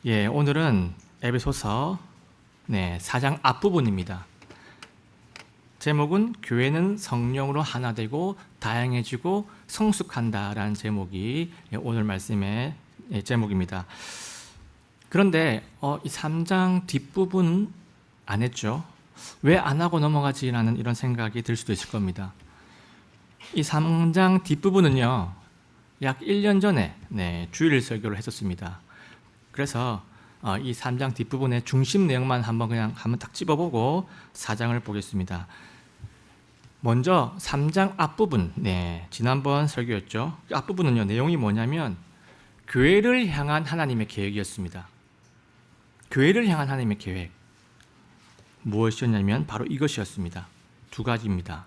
오늘은 에베소서 4장 앞부분입니다. 제목은 교회는 성령으로 하나 되고 다양해지고 성숙한다라는 제목이 오늘 말씀의 제목입니다. 그런데 이 3장 뒷부분 안 했죠? 왜 안 하고 넘어가지라는 이런 생각이 들 수도 있을 겁니다. 이 3장 뒷부분은요, 약 1년 전에 주일 설교를 했었습니다. 그래서 이 3장 뒷부분의 중심 내용만 한번 딱 집어보고 4장을 보겠습니다. 먼저 3장 앞부분, 지난번 설교였죠. 그 앞부분은요, 내용이 뭐냐면 교회를 향한 하나님의 계획이었습니다. 교회를 향한 하나님의 계획, 무엇이었냐면 바로 이것이었습니다. 두 가지입니다.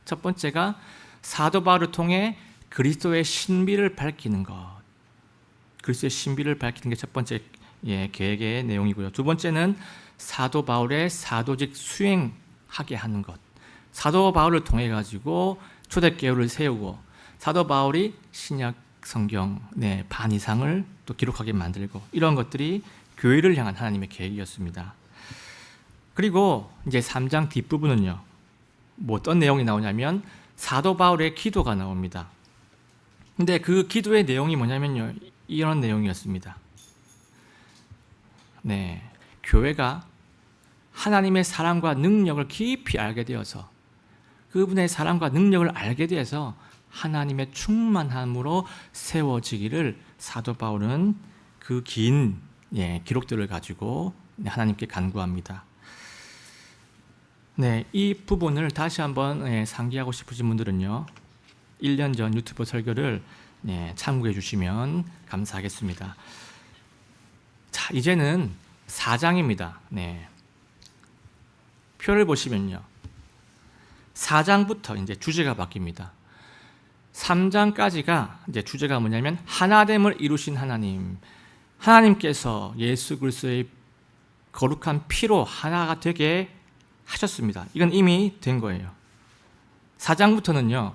첫 번째가 사도 바울을 통해 그리스도의 신비를 밝히는 것, 그리스도의 신비를 밝히는 게 첫 번째 계획의 내용이고요. 두 번째는 사도 바울의 사도직 수행하게 하는 것, 사도 바울을 통해 가지고 초대교회를 세우고 사도 바울이 신약 성경 반 이상을 또 기록하게 만들고, 이런 것들이 교회를 향한 하나님의 계획이었습니다. 그리고 이제 3장 뒷부분은요, 어떤 내용이 나오냐면 사도 바울의 기도가 나옵니다. 근데 그 기도의 내용이 뭐냐면요, 이런 내용이었습니다. 교회가 하나님의 사랑과 능력을 깊이 알게 되어서, 그분의 사랑과 능력을 알게 되어서 하나님의 충만함으로 세워지기를 사도 바울은 그 긴 기록들을 가지고 하나님께 간구합니다. 이 부분을 다시 한번 상기하고 싶으신 분들은요, 1년 전 유튜브 설교를 참고해 주시면 감사하겠습니다. 자, 이제는 4장입니다. 표를 보시면요, 4장부터 이제 주제가 바뀝니다. 3장까지가 이제 주제가 뭐냐면 하나됨을 이루신 하나님, 하나님께서 예수 그리스도의 거룩한 피로 하나가 되게 하셨습니다. 이건 이미 된 거예요. 4장부터는요,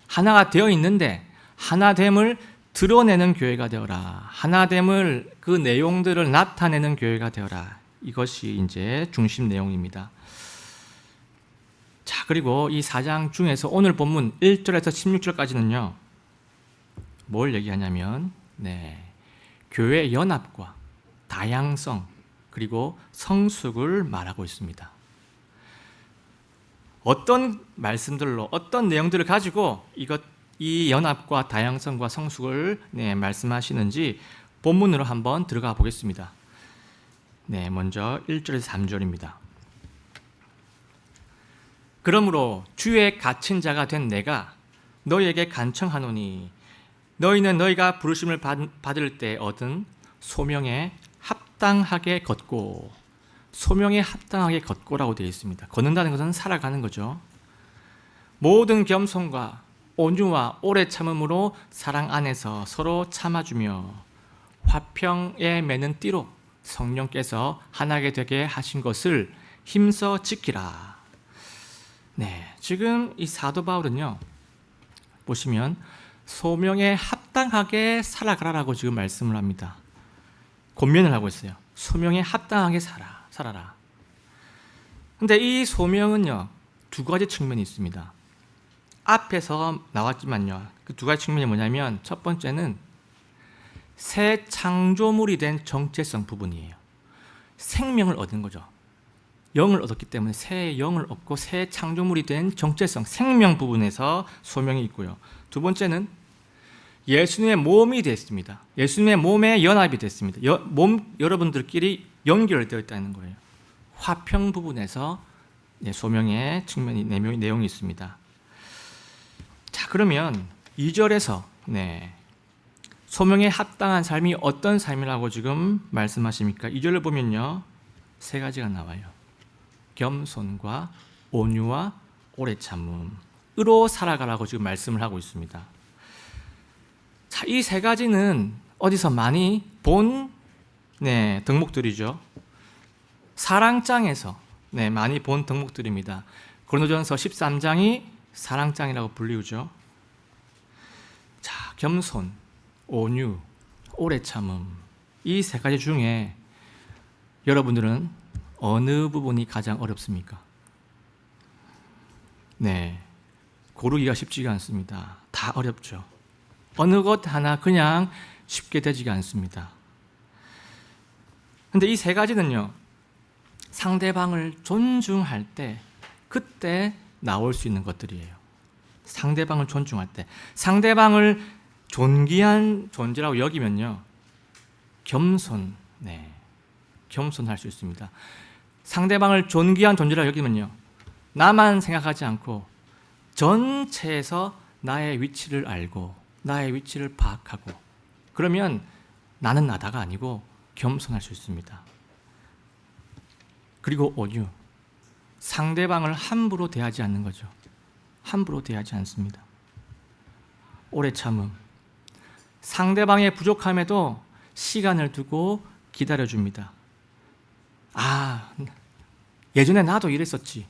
하나가 되어 있는데 하나됨을 드러내는 교회가 되어라, 하나됨을 그 내용들을 나타내는 교회가 되어라, 이것이 이제 중심 내용입니다. 자, 그리고 이 4장 중에서 오늘 본문 1절에서 16절까지는요, 뭘 얘기하냐면 교회의 연합과 다양성 그리고 성숙을 말하고 있습니다. 어떤 말씀들로, 어떤 내용들을 가지고 이 연합과 다양성과 성숙을 말씀하시는지 본문으로 한번 들어가 보겠습니다. 먼저 1절에서 3절입니다. 그러므로 주의 갇힌 자가 된 내가 너희에게 간청하노니 너희는 너희가 부르심을 받을 때 얻은 소명에 합당하게 걷고, 소명에 합당하게 걷고라고 되어 있습니다. 걷는다는 것은 살아가는 거죠. 모든 겸손과 온유와 오래 참음으로 사랑 안에서 서로 참아주며 화평에 매는 띠로 성령께서 하나게 되게 하신 것을 힘써 지키라. 지금 이 사도 바울은요, 보시면 소명에 합당하게 살아가라라고 지금 말씀을 합니다. 권면을 하고 있어요. 소명에 합당하게 살아라. 근데 이 소명은요, 두 가지 측면이 있습니다. 앞에서 나왔지만요, 그 두 가지 측면이 뭐냐면, 첫 번째는 새 창조물이 된 정체성 부분이에요. 생명을 얻은 거죠. 영을 얻었기 때문에 새 영을 얻고 새 창조물이 된 정체성, 생명 부분에서 소명이 있고요. 두 번째는 예수님의 몸이 됐습니다. 예수님의 몸에 연합이 됐습니다. 몸 여러분들끼리 연결되어 있다는 거예요. 화평 부분에서 소명의 측면이, 내용이 있습니다. 자, 그러면 2절에서 소명에 합당한 삶이 어떤 삶이라고 지금 말씀하십니까? 2절을 보면요, 세 가지가 나와요. 겸손과 온유와 오래 참음으로 살아가라고 지금 말씀을 하고 있습니다. 자, 이 세 가지는 어디서 많이 본 덕목들이죠. 사랑장에서 많이 본 덕목들입니다. 고린도전서 13장이 사랑장이라고 불리우죠. 자, 겸손, 온유, 오래 참음, 이 세 가지 중에 여러분들은 어느 부분이 가장 어렵습니까? 네, 고르기가 쉽지가 않습니다. 다 어렵죠. 어느 것 하나 그냥 쉽게 되지가 않습니다. 근데 이 세 가지는요, 상대방을 존중할 때 그때 나올 수 있는 것들이에요. 상대방을 존중할 때, 상대방을 존귀한 존재라고 여기면요, 겸손할 수 있습니다. 상대방을 존귀한 존재라고 여기면요, 나만 생각하지 않고 전체에서 나의 위치를 알고 나의 위치를 파악하고, 그러면 나는 나다가 아니고 겸손할 수 있습니다. 그리고 온유, 상대방을 함부로 대하지 않는 거죠. 함부로 대하지 않습니다. 오래 참음, 상대방의 부족함에도 시간을 두고 기다려줍니다. 예전에 나도 이랬었지.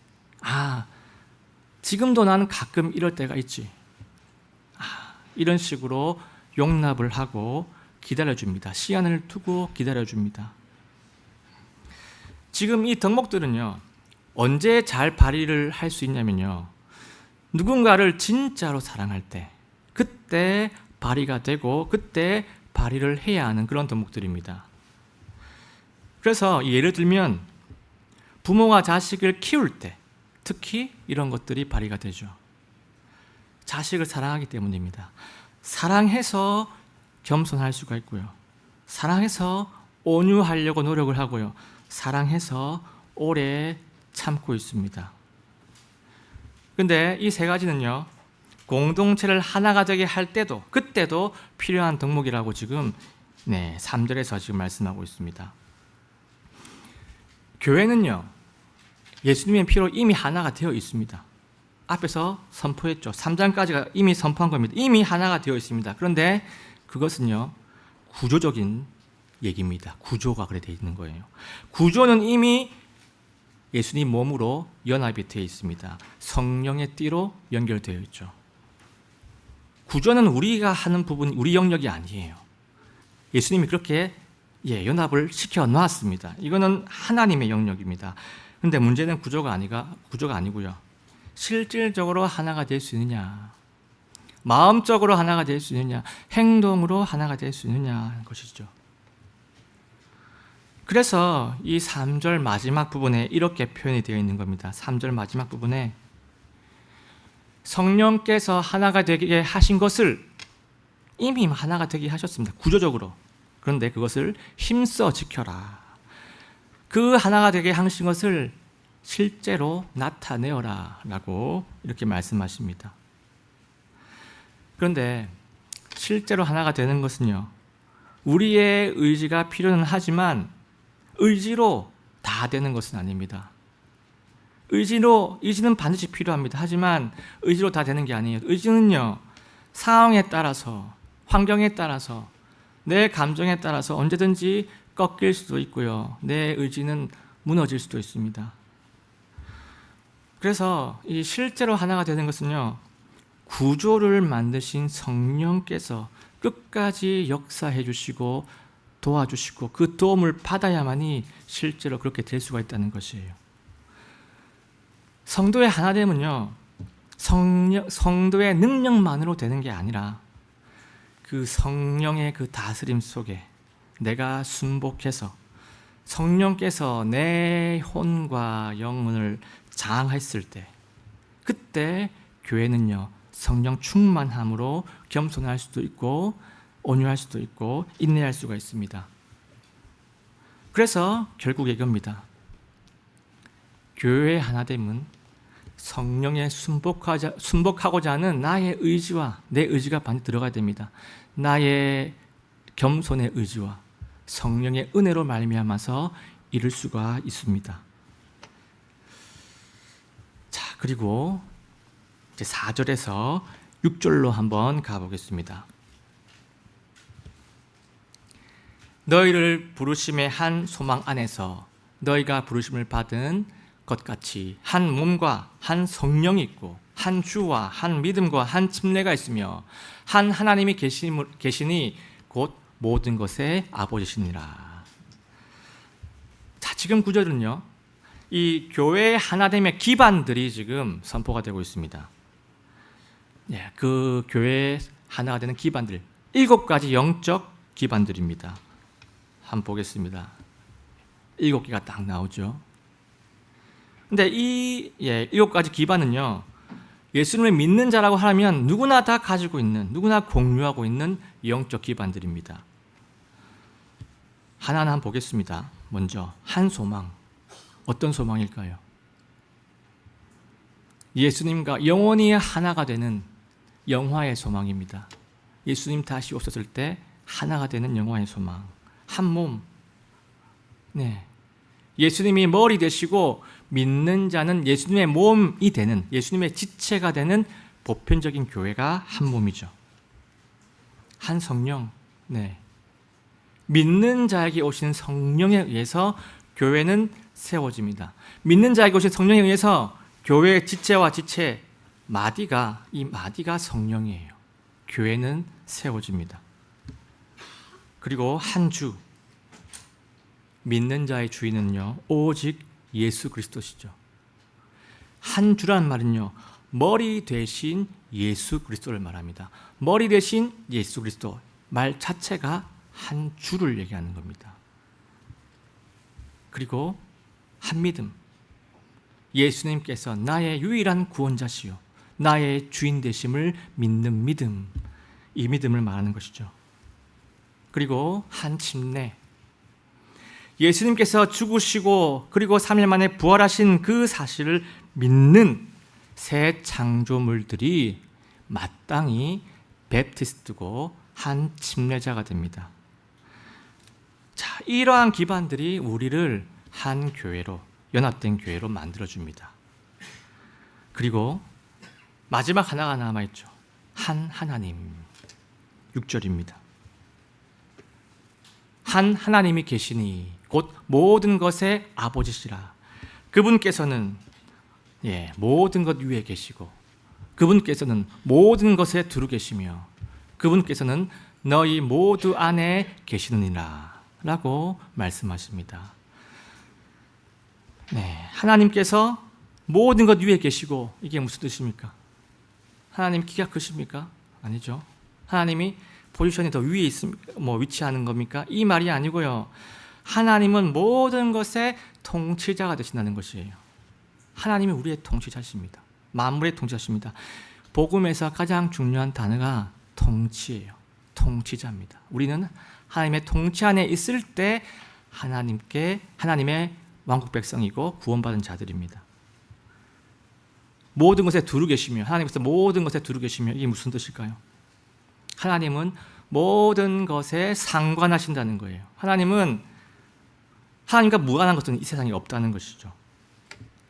지금도 나는 가끔 이럴 때가 있지. 이런 식으로 용납을 하고 기다려줍니다. 시간을 두고 기다려줍니다. 지금 이 덕목들은요, 언제 잘 발휘를 할 수 있냐면요, 누군가를 진짜로 사랑할 때, 그때 발휘가 되고 그때 발휘를 해야 하는 그런 덕목들입니다. 그래서 예를 들면 부모가 자식을 키울 때 특히 이런 것들이 발휘가 되죠. 자식을 사랑하기 때문입니다. 사랑해서 겸손할 수가 있고요, 사랑해서 온유하려고 노력을 하고요, 사랑해서 오래 참고 있습니다. 그런데 이 세 가지는요, 공동체를 하나가 되게 할 때도 그때도 필요한 덕목이라고 지금 3절에서 지금 말씀하고 있습니다. 교회는요, 예수님의 피로 이미 하나가 되어 있습니다. 앞에서 선포했죠. 3장까지가 이미 선포한 겁니다. 이미 하나가 되어 있습니다. 그런데 그것은요, 구조적인 얘기입니다. 구조가 그래 되어 있는 거예요. 구조는 이미 예수님 몸으로 연합이 되어 있습니다. 성령의 띠로 연결되어 있죠. 구조는 우리가 하는 부분, 우리 영역이 아니에요. 예수님이 그렇게 연합을 시켜 놨습니다. 이거는 하나님의 영역입니다. 그런데 문제는 구조가 아니고요, 실질적으로 하나가 될 수 있느냐, 마음적으로 하나가 될 수 있느냐, 행동으로 하나가 될 수 있느냐 하는 것이죠. 그래서 이 3절 마지막 부분에 이렇게 표현이 되어 있는 겁니다. 3절 마지막 부분에 성령께서 하나가 되게 하신 것을 이미 하나가 되게 하셨습니다. 구조적으로. 그런데 그것을 힘써 지켜라. 그 하나가 되게 하신 것을 실제로 나타내어라 라고 이렇게 말씀하십니다. 그런데 실제로 하나가 되는 것은요, 우리의 의지가 필요는 하지만 의지로 다 되는 것은 아닙니다. 의지는 반드시 필요합니다. 하지만 의지로 다 되는 게 아니에요. 의지는요, 상황에 따라서, 환경에 따라서, 내 감정에 따라서 언제든지 꺾일 수도 있고요, 내 의지는 무너질 수도 있습니다. 그래서 이 실제로 하나가 되는 것은요, 구조를 만드신 성령께서 끝까지 역사해 주시고 도와주시고 그 도움을 받아야만이 실제로 그렇게 될 수가 있다는 것이에요. 성도의 하나됨은요, 성도의 능력만으로 되는 게 아니라 그 성령의 그 다스림 속에 내가 순복해서 성령께서 내 혼과 영혼을 장악했을 때, 그때 교회는요, 성령 충만함으로 겸손할 수도 있고 온유할 수도 있고 인내할 수가 있습니다. 그래서 결국 이겁니다. 교회의 하나됨은 성령에 순복하고자 하는 나의 의지와 내 의지가 반드시 들어가야 됩니다. 나의 겸손의 의지와 성령의 은혜로 말미암아서 이룰 수가 있습니다. 자, 그리고 이제 4절에서 6절로 한번 가보겠습니다. 너희를 부르심의 한 소망 안에서 너희가 부르심을 받은 것 같이 한 몸과 한 성령이 있고 한 주와 한 믿음과 한 침례가 있으며 한 하나님이 계시니 곧 모든 것의 아버지시니라. 자, 지금 구절은요, 이 교회의 하나됨의 기반들이 지금 선포가 되고 있습니다. 예, 그 교회의 하나가 되는 기반들, 7가지 영적 기반들입니다. 한번 보겠습니다. 7개가 딱 나오죠. 근데 이 7가지 기반은요, 예수님을 믿는 자라고 하면 누구나 다 가지고 있는, 누구나 공유하고 있는 영적 기반들입니다. 하나하나 한번 보겠습니다. 먼저 한 소망. 어떤 소망일까요? 예수님과 영원히 하나가 되는 영화의 소망입니다. 예수님 다시 오셨을 때 하나가 되는 영화의 소망. 한 몸. 네. 예수님이 머리 되시고 믿는 자는 예수님의 몸이 되는, 예수님의 지체가 되는 보편적인 교회가 한 몸이죠. 한 성령. 네. 믿는 자에게 오시는 성령에 의해서 교회는 세워집니다. 믿는 자에게 오신 성령에 의해서 교회의 지체와 지체, 마디가, 이 마디가 성령이에요. 교회는 세워집니다. 그리고 한 주. 믿는 자의 주인은요, 오직 예수 그리스도시죠. 한 주란 말은요, 머리 대신 예수 그리스도를 말합니다. 머리 대신 예수 그리스도. 말 자체가 한 주를 얘기하는 겁니다. 그리고 한 믿음. 예수님께서 나의 유일한 구원자시요, 나의 주인 되심을 믿는 믿음. 이 믿음을 말하는 것이죠. 그리고 한 침례. 예수님께서 죽으시고 그리고 3일 만에 부활하신 그 사실을 믿는 새 창조물들이 마땅히 베프티스트고 한 침례자가 됩니다. 자, 이러한 기반들이 우리를 한 교회로, 연합된 교회로 만들어줍니다. 그리고 마지막 하나가 남아있죠. 한 하나님. 6절입니다. 한 하나님이 계시니 곧 모든 것의 아버지시라. 그분께서는 모든 것 위에 계시고, 그분께서는 모든 것에 두루 계시며, 그분께서는 너희 모두 안에 계시느니라 라고 말씀하십니다. 네, 하나님께서 모든 것 위에 계시고, 이게 무슨 뜻입니까? 하나님 키가 크십니까? 아니죠. 하나님이 포지션이 더 위에 있습니까? 위치하는 겁니까? 이 말이 아니고요. 하나님은 모든 것의 통치자가 되신다는 것이에요. 하나님이 우리의 통치자십니다. 만물의 통치자십니다. 복음에서 가장 중요한 단어가 통치예요. 통치자입니다. 우리는 하나님의 통치 안에 있을 때 하나님의 왕국 백성이고 구원받은 자들입니다. 모든 것에 두루 계시며, 하나님께서 모든 것에 두루 계시며, 이게 무슨 뜻일까요? 하나님은 모든 것에 상관하신다는 거예요. 하나님과 무관한 것은 이 세상에 없다는 것이죠.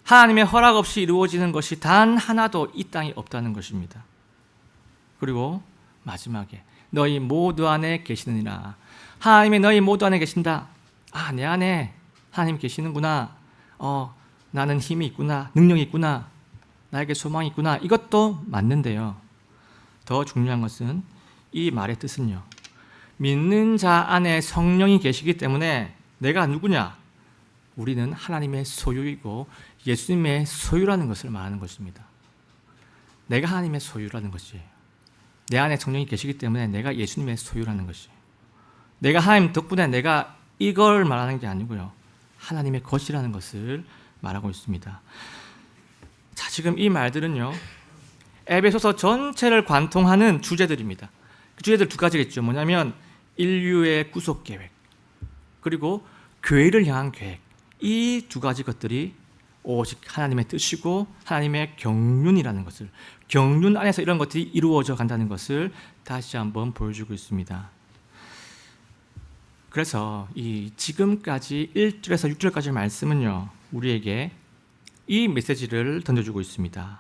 하나님의 허락 없이 이루어지는 것이 단 하나도 이 땅에 없다는 것입니다. 그리고 마지막에 너희 모두 안에 계시느니라. 하나님이 너희 모두 안에 계신다. 아, 내 안에 하나님 계시는구나. 나는 힘이 있구나. 능력이 있구나. 나에게 소망이 있구나. 이것도 맞는데요. 더 중요한 것은 이 말의 뜻은요, 믿는 자 안에 성령이 계시기 때문에 내가 누구냐? 우리는 하나님의 소유이고 예수님의 소유라는 것을 말하는 것입니다. 내가 하나님의 소유라는 것이에요. 내 안에 성령이 계시기 때문에 내가 예수님의 소유라는 것이에요. 내가 하나님 덕분에 내가 이걸 말하는 게 아니고요, 하나님의 것이라는 것을 말하고 있습니다. 자, 지금 이 말들은요, 에베소서 전체를 관통하는 주제들입니다. 그 주제들 2가지겠죠. 뭐냐면 인류의 구속 계획, 그리고 교회를 향한 계획. 이 2가지 것들이 오직 하나님의 뜻이고 하나님의 경륜이라는 것을, 경륜 안에서 이런 것들이 이루어져 간다는 것을 다시 한번 보여주고 있습니다. 그래서 이 지금까지 1절에서 6절까지 말씀은요, 우리에게 이 메시지를 던져주고 있습니다.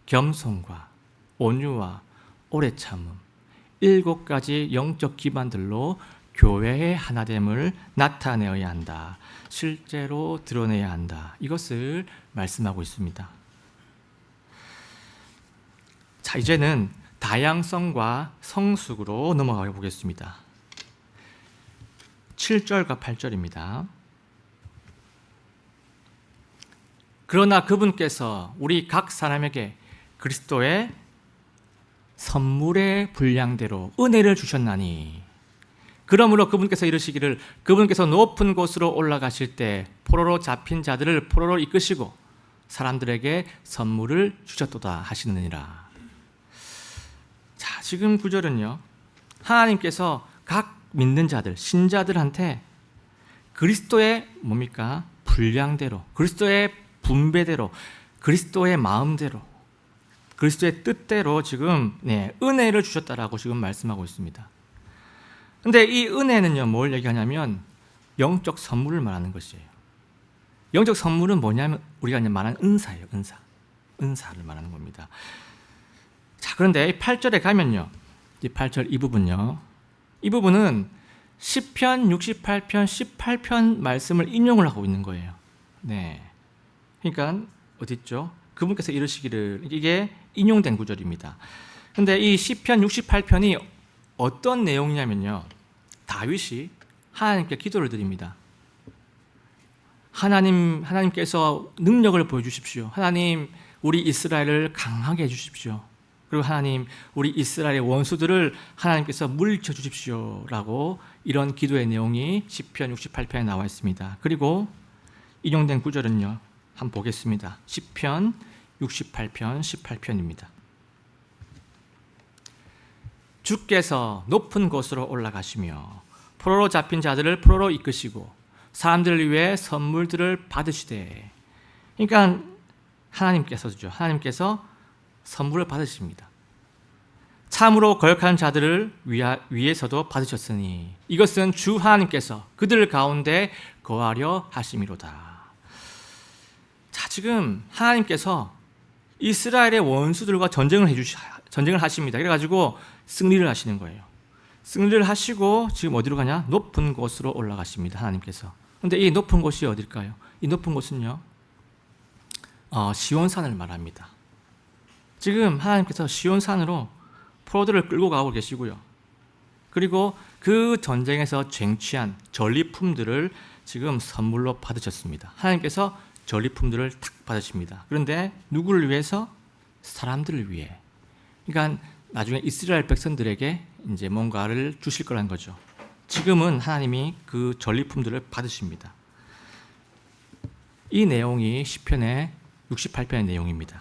겸손과 온유와 오래 참음, 7가지 영적 기반들로 교회의 하나됨을 나타내어야 한다. 실제로 드러내야 한다. 이것을 말씀하고 있습니다. 자, 이제는 다양성과 성숙으로 넘어가 보겠습니다. 7절과 8절입니다. 그러나 그분께서 우리 각 사람에게 그리스도의 선물의 분량대로 은혜를 주셨나니 그러므로 그분께서 이르시기를 그분께서 높은 곳으로 올라가실 때 포로로 잡힌 자들을 포로로 이끄시고 사람들에게 선물을 주셨도다 하시느니라. 자, 지금 구절은요, 하나님께서 각 믿는 자들, 신자들한테 그리스도의 뭡니까? 분량대로, 그리스도의 분배대로, 그리스도의 마음대로, 그리스도의 뜻대로 지금 은혜를 주셨다라고 지금 말씀하고 있습니다. 근데 이 은혜는요, 뭘 얘기하냐면 영적 선물을 말하는 것이에요. 영적 선물은 뭐냐면 우리가 이제 말하는 은사예요. 은사를 말하는 겁니다. 자, 그런데 8절에 가면요, 이 8절 이 부분요, 이 부분은 시편 68편 18편 말씀을 인용을 하고 있는 거예요. 네. 그러니까 어디 있죠? 그분께서 이르시기를, 이게 인용된 구절입니다. 근데 이 시편 68편이 어떤 내용이냐면요, 다윗이 하나님께 기도를 드립니다. 하나님께서 능력을 보여주십시오. 하나님, 우리 이스라엘을 강하게 해주십시오. 그리고 하나님, 우리 이스라엘의 원수들을 하나님께서 물리쳐 주십시오. 라고 이런 기도의 내용이 시편 68편에 나와 있습니다. 그리고 인용된 구절은요, 한번 보겠습니다. 시편 68편 18편입니다. 주께서 높은 곳으로 올라가시며 포로로 잡힌 자들을 포로로 이끄시고 사람들을 위해 선물들을 받으시되. 그러니까 하나님께서 선물을 받으십니다. 참으로 거역하는 자들을 위해서도 받으셨으니 이것은 주 하나님께서 그들 가운데 거하려 하심이로다. 자, 지금 하나님께서 이스라엘의 원수들과 전쟁을 하십니다. 그래가지고 승리를 하시는 거예요. 승리를 하시고 지금 어디로 가냐? 높은 곳으로 올라가십니다. 하나님께서. 그런데 이 높은 곳이 어딜까요? 이 높은 곳은요, 시온산을 말합니다. 지금 하나님께서 시온산으로 포로들을 끌고 가고 계시고요. 그리고 그 전쟁에서 쟁취한 전리품들을 지금 선물로 받으셨습니다. 하나님께서 전리품들을 탁 받으십니다. 그런데 누구를 위해서? 사람들을 위해. 그러니까 나중에 이스라엘 백성들에게 이제 뭔가를 주실 거라는 거죠. 지금은 하나님이 그 전리품들을 받으십니다. 이 내용이 시편의 68편의 내용입니다.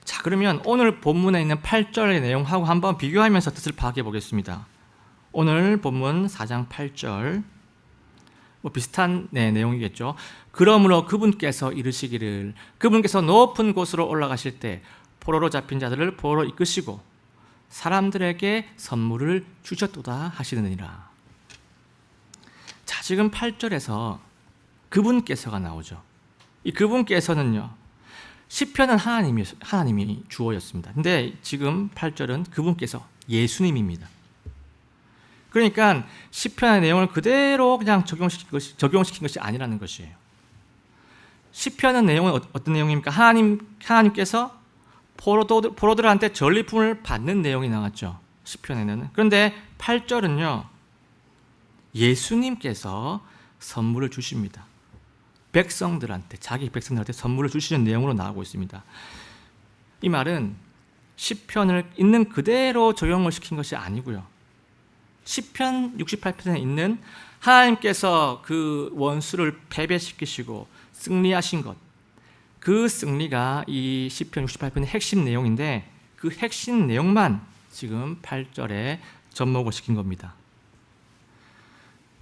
자, 그러면 오늘 본문에 있는 8절의 내용하고 한번 비교하면서 뜻을 파악해 보겠습니다. 오늘 본문 4장 8절, 비슷한 내용이겠죠. 그러므로 그분께서 이르시기를 그분께서 높은 곳으로 올라가실 때 포로로 잡힌 자들을 포로로 이끄시고 사람들에게 선물을 주셨도다 하시느니라. 자, 지금 8절에서 그분께서가 나오죠. 이 그분께서는요, 시편은 하나님이 주어였습니다. 근데 지금 8절은 그분께서 예수님입니다. 그러니까 시편의 내용을 그대로 그냥 적용시킨 것이 아니라는 것이에요. 시편의 내용은 어떤 내용입니까? 하나님께서 포로들한테 전리품을 받는 내용이 나왔죠. 시편에는. 그런데 8절은요, 예수님께서 선물을 주십니다. 자기 백성들한테 선물을 주시는 내용으로 나오고 있습니다. 이 말은 시편을 있는 그대로 적용을 시킨 것이 아니고요. 시편 68편에 있는 하나님께서 그 원수를 패배시키시고 승리하신 것, 그 승리가 이 시편 68편의 핵심 내용인데 그 핵심 내용만 지금 8절에 접목을 시킨 겁니다.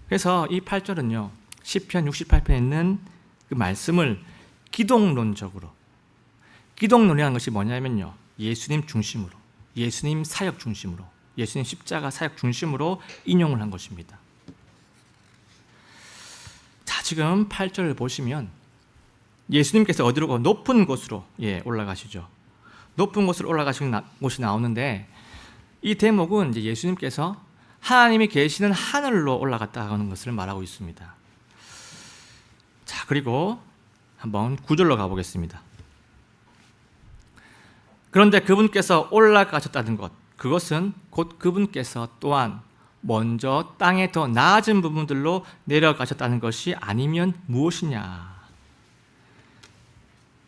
그래서 이 8절은요, 시편 68편에 있는 그 말씀을 기독론이라는 것이 뭐냐면요, 예수님 중심으로, 예수님 사역 중심으로, 예수님 십자가 사역 중심으로 인용을 한 것입니다. 자, 지금 8절을 보시면 예수님께서 어디로 가고 높은 곳으로 올라가시죠. 높은 곳으로 올라가시는 곳이 나오는데 이 대목은 이제 예수님께서 하나님이 계시는 하늘로 올라갔다 하는 것을 말하고 있습니다. 자, 그리고 한번 9절로 가보겠습니다. 그런데 그분께서 올라가셨다는 것, 그것은 곧 그분께서 또한 먼저 땅의 더 낮은 부분들로 내려가셨다는 것이 아니면 무엇이냐.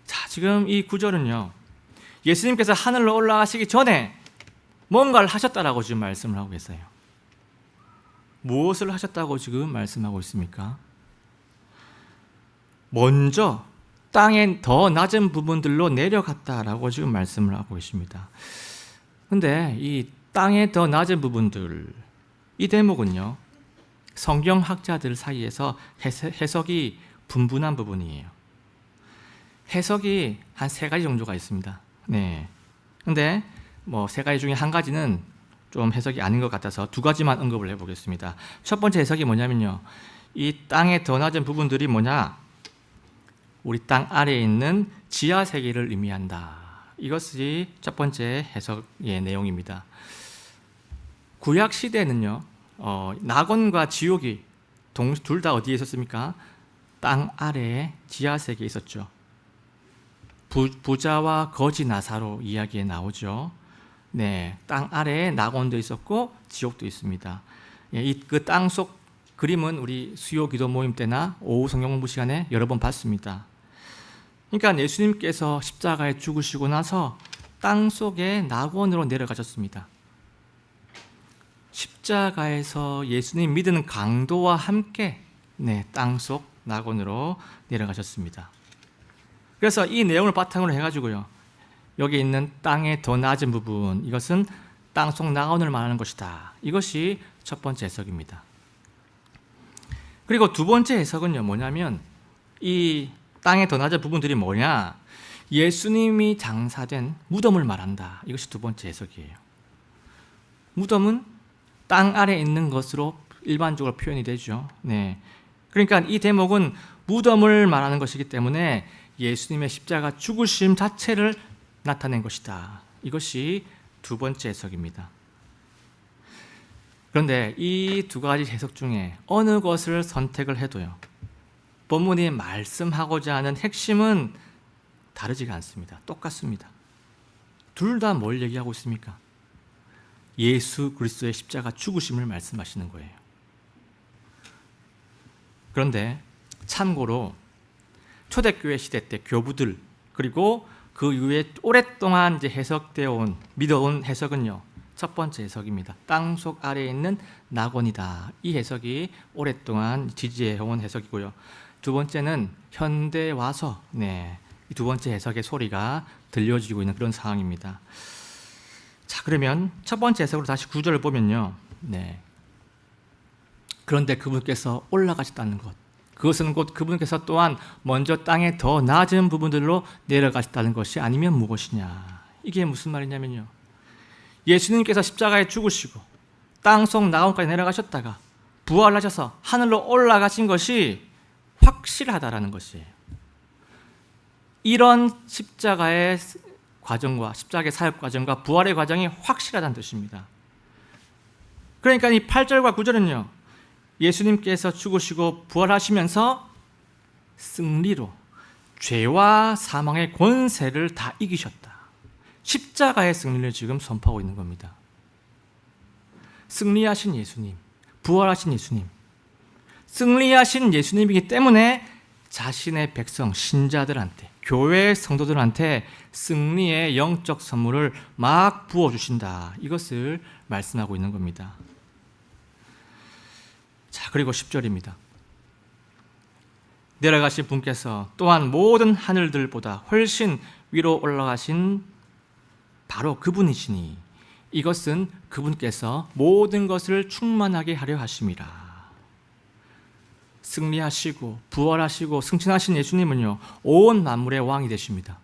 자, 지금 이 구절은요, 예수님께서 하늘로 올라가시기 전에 뭔가를 하셨다라고 지금 말씀을 하고 계세요. 무엇을 하셨다고 지금 말씀하고 있습니까? 먼저 땅의 더 낮은 부분들로 내려갔다라고 지금 말씀을 하고 계십니다. 근데 이 땅의 더 낮은 부분들, 이 대목은요, 성경학자들 사이에서 해석이 분분한 부분이에요. 해석이 한 3가지 정도가 있습니다. 네. 근데 뭐 3가지 중에 한 가지는 좀 해석이 아닌 것 같아서 2가지만 언급을 해보겠습니다. 첫 번째 해석이 뭐냐면요, 이 땅의 더 낮은 부분들이 뭐냐? 우리 땅 아래에 있는 지하 세계를 의미한다. 이것이 첫 번째 해석의 내용입니다. 구약 시대에는요, 낙원과 지옥이 둘 다 어디에 있었습니까? 땅 아래에 지하 세계에 있었죠. 부자와 거지 나사로 이야기에 나오죠. 네, 땅 아래에 낙원도 있었고 지옥도 있습니다. 그 땅 속 그림은 우리 수요 기도 모임 때나 오후 성경 공부 시간에 여러 번 봤습니다. 그러니까 예수님께서 십자가에 죽으시고 나서 땅 속에 낙원으로 내려가셨습니다. 십자가에서 예수님 믿는 강도와 함께 땅속 낙원으로 내려가셨습니다. 그래서 이 내용을 바탕으로 해가지고요, 여기 있는 땅의 더 낮은 부분, 이것은 땅속 낙원을 말하는 것이다. 이것이 첫 번째 해석입니다. 그리고 두 번째 해석은요, 뭐냐면 이 땅의 더 낮은 부분들이 뭐냐? 예수님이 장사된 무덤을 말한다. 이것이 두 번째 해석이에요. 무덤은 땅 아래에 있는 것으로 일반적으로 표현이 되죠. 네. 그러니까 이 대목은 무덤을 말하는 것이기 때문에 예수님의 십자가 죽으심 자체를 나타낸 것이다. 이것이 두 번째 해석입니다. 그런데 이 2가지 해석 중에 어느 것을 선택을 해도요, 본문이 말씀하고자 하는 핵심은 다르지가 않습니다. 똑같습니다. 둘 다 뭘 얘기하고 있습니까? 예수 그리스도의 십자가 죽으심을 말씀하시는 거예요. 그런데 참고로 초대교회 시대 때 교부들, 그리고 그 이후에 오랫동안 이제 해석되어 온, 믿어온 해석은요, 첫 번째 해석입니다. 땅속 아래에 있는 낙원이다. 이 해석이 오랫동안 지지해온 해석이고요. 두 번째는 현대에 와서 이 두 번째 해석의 소리가 들려지고 있는 그런 상황입니다. 자, 그러면 첫 번째 해석으로 다시 구절을 보면요, 그런데 그분께서 올라가셨다는 것, 그것은 곧 그분께서 또한 먼저 땅의 더 낮은 부분들로 내려가셨다는 것이 아니면 무엇이냐. 이게 무슨 말이냐면요, 예수님께서 십자가에 죽으시고 땅속 낙원까지 내려가셨다가 부활하셔서 하늘로 올라가신 것이 확실하다라는 것이에요. 이런 십자가의 과정과 십자가의 사역 과정과 부활의 과정이 확실하다는 뜻입니다. 그러니까 이 8절과 9절은요, 예수님께서 죽으시고 부활하시면서 승리로 죄와 사망의 권세를 다 이기셨다. 십자가의 승리를 지금 선포하고 있는 겁니다. 승리하신 예수님, 부활하신 예수님, 승리하신 예수님이기 때문에 자신의 백성, 신자들한테, 교회 성도들한테 승리의 영적 선물을 막 부어주신다. 이것을 말씀하고 있는 겁니다. 자, 그리고 10절입니다. 내려가신 분께서 또한 모든 하늘들보다 훨씬 위로 올라가신 바로 그분이시니 이것은 그분께서 모든 것을 충만하게 하려 하심이라. 승리하시고 부활하시고 승천하신 예수님은요, 온 만물의 왕이 되십니다.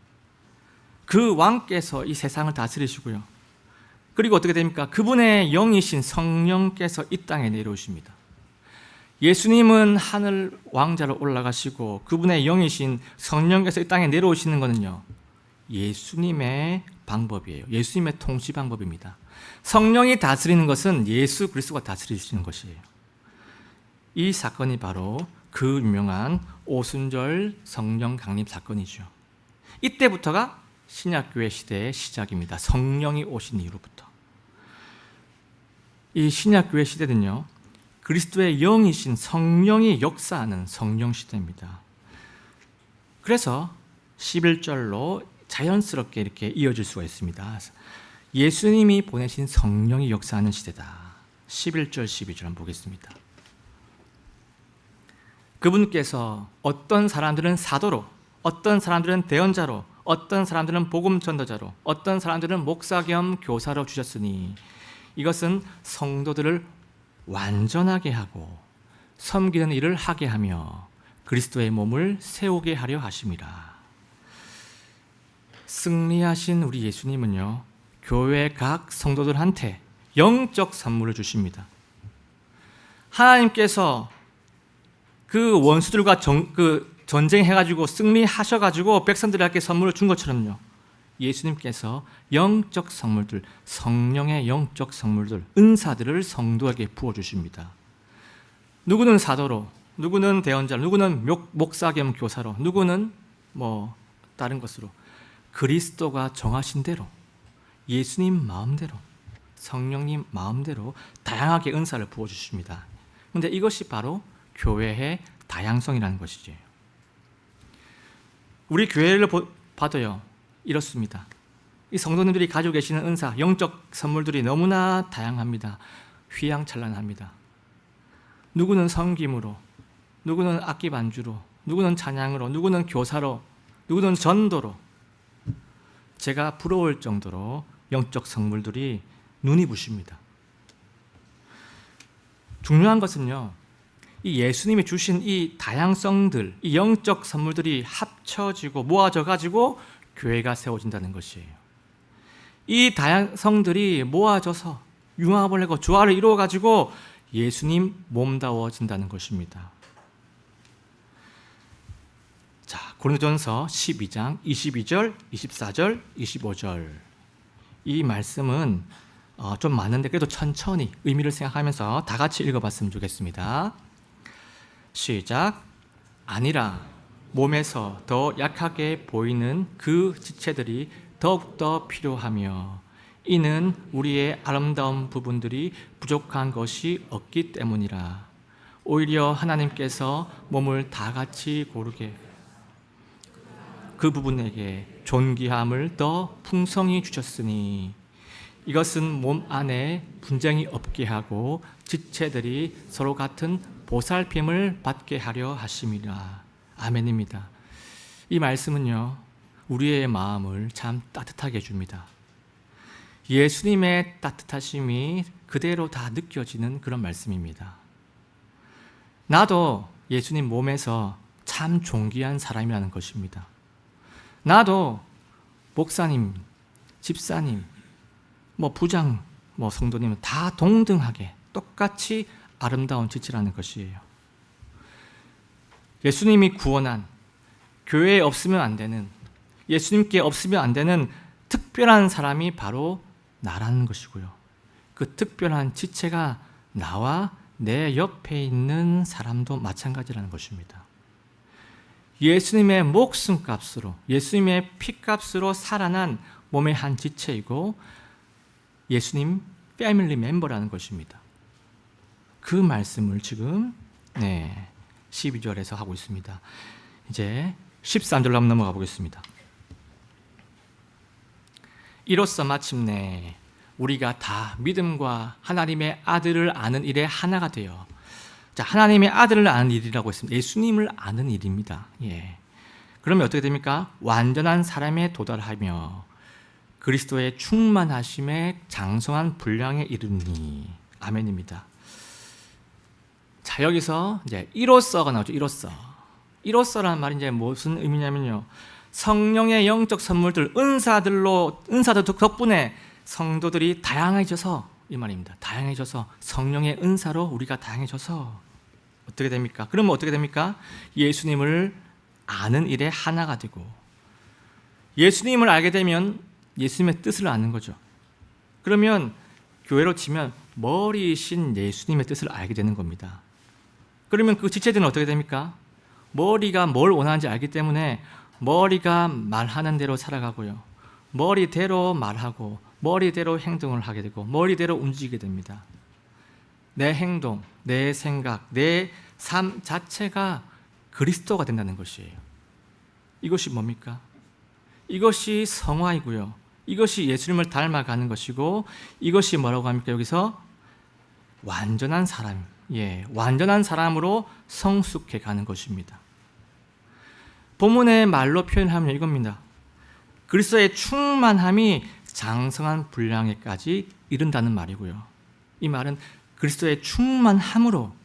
그 왕께서 이 세상을 다스리시고요, 그리고 어떻게 됩니까? 그분의 영이신 성령께서 이 땅에 내려오십니다. 예수님은 하늘 왕자로 올라가시고 그분의 영이신 성령께서 이 땅에 내려오시는 것은요, 예수님의 방법이에요. 예수님의 통치 방법입니다. 성령이 다스리는 것은 예수 그리스도가 다스리시는 것이에요. 이 사건이 바로 그 유명한 오순절 성령 강림 사건이죠. 이때부터가 신약교회 시대의 시작입니다. 성령이 오신 이후로부터. 이 신약교회 시대는요, 그리스도의 영이신 성령이 역사하는 성령 시대입니다. 그래서 11절로 자연스럽게 이렇게 이어질 수가 있습니다. 예수님이 보내신 성령이 역사하는 시대다. 11절, 12절 한번 보겠습니다. 그분께서 어떤 사람들은 사도로, 어떤 사람들은 대언자로, 어떤 사람들은 복음 전도자로, 어떤 사람들은 목사 겸 교사로 주셨으니 이것은 성도들을 완전하게 하고 섬기는 일을 하게 하며 그리스도의 몸을 세우게 하려 하심이라. 승리하신 우리 예수님은요, 교회 각 성도들한테 영적 선물을 주십니다. 하나님께서 그 원수들과 전쟁해가지고 승리하셔가지고 백성들에게 선물을 준 것처럼요, 예수님께서 영적 선물들, 성령의 영적 선물들, 은사들을 성도에게 부어주십니다. 누구는 사도로, 누구는 대언자로, 누구는 목사 겸 교사로, 누구는 다른 것으로 그리스도가 정하신 대로, 예수님 마음대로, 성령님 마음대로 다양하게 은사를 부어주십니다. 그런데 이것이 바로 교회의 다양성이라는 것이죠. 우리 교회를 봐도요, 이렇습니다. 이 성도님들이 가지고 계시는 은사, 영적 선물들이 너무나 다양합니다. 휘황찬란합니다. 누구는 섬김으로, 누구는 악기 반주로, 누구는 찬양으로, 누구는 교사로, 누구는 전도로, 제가 부러울 정도로 영적 선물들이 눈이 부십니다. 중요한 것은요, 이 예수님이 주신 이 다양성들, 이 영적 선물들이 합쳐지고 모아져 가지고 교회가 세워진다는 것이에요. 이 다양성들이 모아져서 융합을 하고 조화를 이루어 가지고 예수님 몸다워진다는 것입니다. 자, 고린도전서 12장 22절, 24절, 25절. 이 말씀은 좀 많은데 그래도 천천히 의미를 생각하면서 다 같이 읽어봤으면 좋겠습니다. 시작. 아니라 몸에서 더 약하게 보이는 그 지체들이 더욱더 필요하며 이는 우리의 아름다운 부분들이 부족한 것이 없기 때문이라. 오히려 하나님께서 몸을 다 같이 고르게 그 부분에게 존귀함을 더 풍성히 주셨으니 이것은 몸 안에 분쟁이 없게 하고 지체들이 서로 같은 보살핌을 받게 하려 하심이라. 아멘입니다. 이 말씀은요, 우리의 마음을 참 따뜻하게 해줍니다. 예수님의 따뜻하심이 그대로 다 느껴지는 그런 말씀입니다. 나도 예수님 몸에서 참 존귀한 사람이라는 것입니다. 나도 목사님, 집사님, 부장, 성도님은 다 동등하게 똑같이 아름다운 지체라는 것이에요. 예수님이 구원한, 교회에 없으면 안 되는, 예수님께 없으면 안 되는 특별한 사람이 바로 나라는 것이고요. 그 특별한 지체가 나와 내 옆에 있는 사람도 마찬가지라는 것입니다. 예수님의 목숨값으로, 예수님의 피값으로 살아난 몸의 한 지체이고 예수님 패밀리 멤버라는 것입니다. 그 말씀을 지금 12절에서 하고 있습니다. 이제 13절로 한번 넘어가 보겠습니다. 이로써 마침내 우리가 다 믿음과 하나님의 아들을 아는 일에 하나가 되어, 자, 하나님의 아들을 아는 일이라고 했습니다. 예수님을 아는 일입니다. 그러면 어떻게 됩니까? 완전한 사람에 도달하며 그리스도의 충만하심에 장성한 분량에 이르니. 아멘입니다. 자, 여기서 이제 이로써가 나오죠. 이로써라는 말이 이제 무슨 의미냐면요, 성령의 영적 선물들, 은사들 덕분에 성도들이 다양해져서, 이 말입니다. 다양해져서, 성령의 은사로 우리가 다양해져서 어떻게 됩니까? 그러면 어떻게 됩니까? 예수님을 아는 일에 하나가 되고, 예수님을 알게 되면 예수님의 뜻을 아는 거죠. 그러면 교회로 치면 머리이신 예수님의 뜻을 알게 되는 겁니다. 그러면 그 지체들은 어떻게 됩니까? 머리가 뭘 원하는지 알기 때문에 머리가 말하는 대로 살아가고요, 머리대로 말하고 머리대로 행동을 하게 되고 머리대로 움직이게 됩니다. 내 행동, 내 생각, 내 삶 자체가 그리스도가 된다는 것이에요. 이것이 뭡니까? 이것이 성화이고요. 이것이 예수님을 닮아가는 것이고, 이것이 뭐라고 합니까? 여기서 완전한 사람, 완전한 사람으로 성숙해 가는 것입니다. 본문의 말로 표현하면 이겁니다. 그리스도의 충만함이 장성한 분량에까지 이른다는 말이고요. 이 말은 그리스도의 충만함으로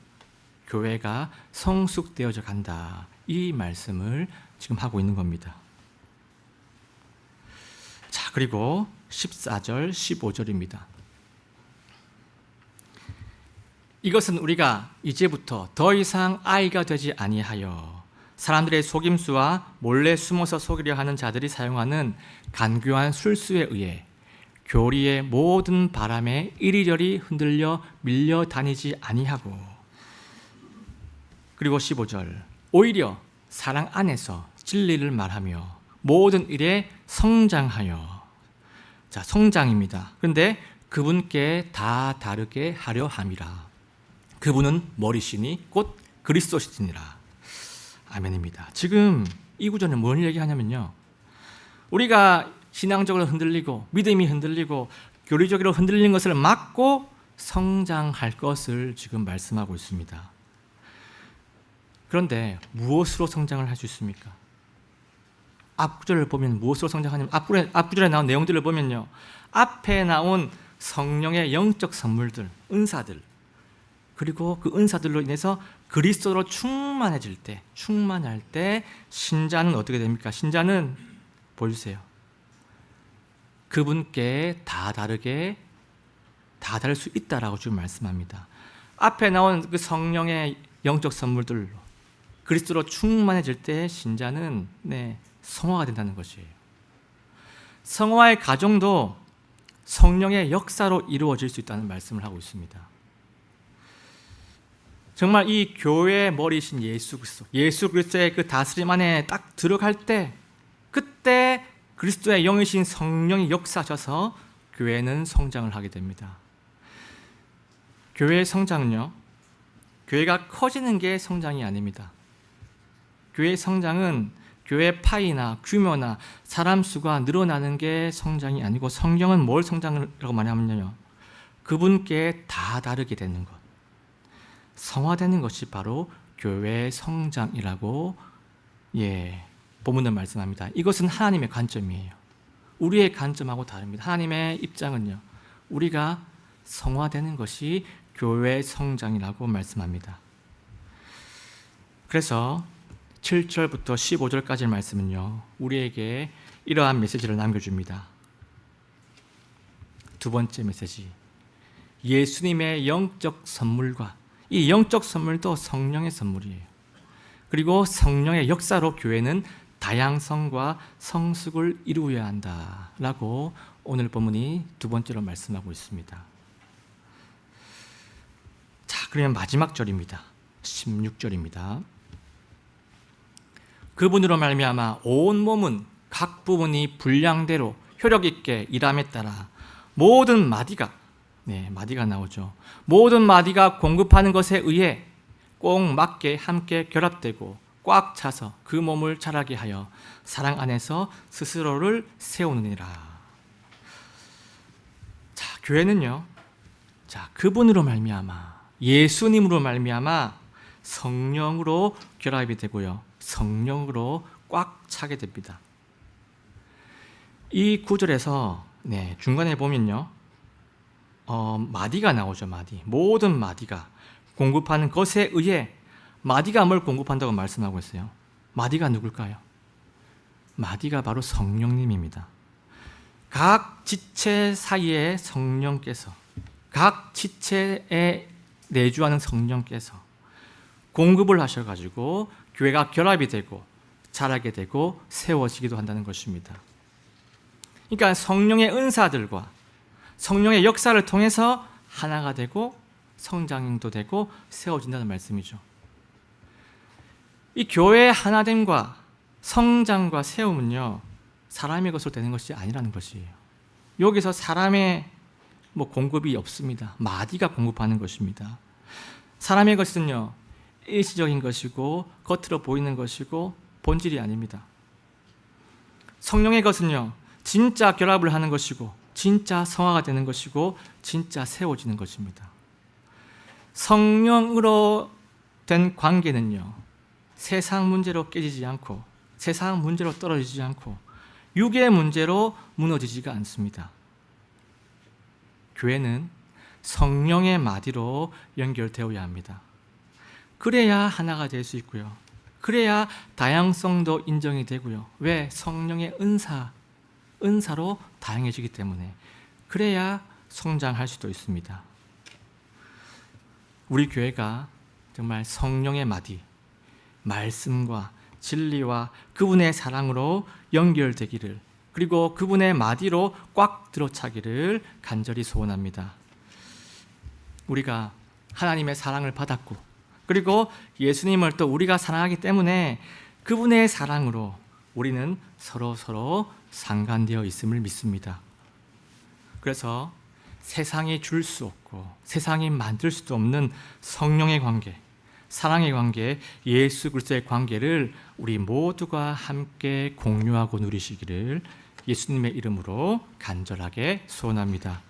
교회가 성숙되어져 간다, 이 말씀을 지금 하고 있는 겁니다. 자, 그리고 14절, 15절입니다. 이것은 우리가 이제부터 더 이상 아이가 되지 아니하여 사람들의 속임수와 몰래 숨어서 속이려 하는 자들이 사용하는 간교한 술수에 의해 교리의 모든 바람에 이리저리 흔들려 밀려다니지 아니하고, 그리고 15절, 오히려 사랑 안에서 진리를 말하며 모든 일에 성장하여. 자, 성장입니다. 그런데 그분께 다 다르게 하려 함이라. 그분은 머리시니 곧 그리스도시니라. 아멘입니다. 지금 이 구절은 뭘 얘기하냐면요, 우리가 신앙적으로 흔들리고 믿음이 흔들리고 교리적으로 흔들리는 것을 막고 성장할 것을 지금 말씀하고 있습니다. 그런데 무엇으로 성장을 할 수 있습니까? 앞구절을 보면 무엇으로 성장하냐면, 앞구절에 나온 내용들을 보면요, 앞에 나온 성령의 영적 선물들, 은사들, 그리고 그 은사들로 인해서 그리스도로 충만할 때 신자는 어떻게 됩니까? 신자는 보여주세요. 그분께 다 다를 수 있다라고 지금 말씀합니다. 앞에 나온 그 성령의 영적 선물들로 그리스도로 충만해질 때 신자는 성화가 된다는 것이에요. 성화의 과정도 성령의 역사로 이루어질 수 있다는 말씀을 하고 있습니다. 정말 이 교회의 머리이신 예수 그리스도의 그 다스림 안에 딱 들어갈 때, 그때 그리스도의 영이신 성령이 역사하셔서 교회는 성장을 하게 됩니다. 교회의 성장은요, 교회가 커지는 게 성장이 아닙니다. 교회의 성장은 교회 파이나 규모나 사람 수가 늘어나는 게 성장이 아니고, 성경은 뭘 성장이라고 말하냐면요, 그분께 다 다르게 되는 것, 성화되는 것이 바로 교회의 성장이라고 본문은 말씀합니다. 이것은 하나님의 관점이에요. 우리의 관점하고 다릅니다. 하나님의 입장은요, 우리가 성화되는 것이 교회의 성장이라고 말씀합니다. 그래서 7절부터 15절까지의 말씀은요, 우리에게 이러한 메시지를 남겨줍니다. 두 번째 메시지, 예수님의 영적 선물과, 이 영적 선물도 성령의 선물이에요. 그리고 성령의 역사로 교회는 다양성과 성숙을 이루어야 한다라고 오늘 본문이 두 번째로 말씀하고 있습니다. 자, 그러면 마지막 절입니다. 16절입니다. 그분으로 말미암아 온 몸은 각 부분이 분량대로 효력 있게 일함에 따라 모든 마디가 나오죠. 모든 마디가 공급하는 것에 의해 꼭 맞게 함께 결합되고 꽉 차서 그 몸을 자라게 하여 사랑 안에서 스스로를 세우느니라. 자, 교회는요, 그분으로 말미암아, 예수님으로 말미암아 성령으로 결합이 되고요, 성령으로 꽉 차게 됩니다. 이 구절에서 중간에 보면요, 마디가 나오죠. 모든 마디가 공급하는 것에 의해, 마디가 뭘 공급한다고 말씀하고 있어요. 마디가 누굴까요? 마디가 바로 성령님입니다. 각 지체 사이에 성령께서, 각 지체에 내주하는 성령께서 공급을 하셔가지고 교회가 결합이 되고 자라게 되고 세워지기도 한다는 것입니다. 그러니까 성령의 은사들과 성령의 역사를 통해서 하나가 되고 성장도 되고 세워진다는 말씀이죠. 이 교회의 하나됨과 성장과 세움은요, 사람의 것으로 되는 것이 아니라는 것이에요. 여기서 사람의 공급이 없습니다. 마디가 공급하는 것입니다. 사람의 것은요, 일시적인 것이고 겉으로 보이는 것이고 본질이 아닙니다. 성령의 것은요, 진짜 결합을 하는 것이고 진짜 성화가 되는 것이고 진짜 세워지는 것입니다. 성령으로 된 관계는요, 세상 문제로 깨지지 않고 세상 문제로 떨어지지 않고 육의 문제로 무너지지가 않습니다. 교회는 성령의 마디로 연결되어야 합니다. 그래야 하나가 될 수 있고요. 그래야 다양성도 인정이 되고요. 왜? 성령의 은사로 다양해지기 때문에. 그래야 성장할 수도 있습니다. 우리 교회가 정말 성령의 마디, 말씀과 진리와 그분의 사랑으로 연결되기를, 그리고 그분의 마디로 꽉 들어차기를 간절히 소원합니다. 우리가 하나님의 사랑을 받았고, 그리고 예수님을 또 우리가 사랑하기 때문에 그분의 사랑으로 우리는 서로 상관되어 있음을 믿습니다. 그래서 세상이 줄 수 없고 세상이 만들 수도 없는 성령의 관계, 사랑의 관계, 예수 그리스도의 관계를 우리 모두가 함께 공유하고 누리시기를 예수님의 이름으로 간절하게 소원합니다.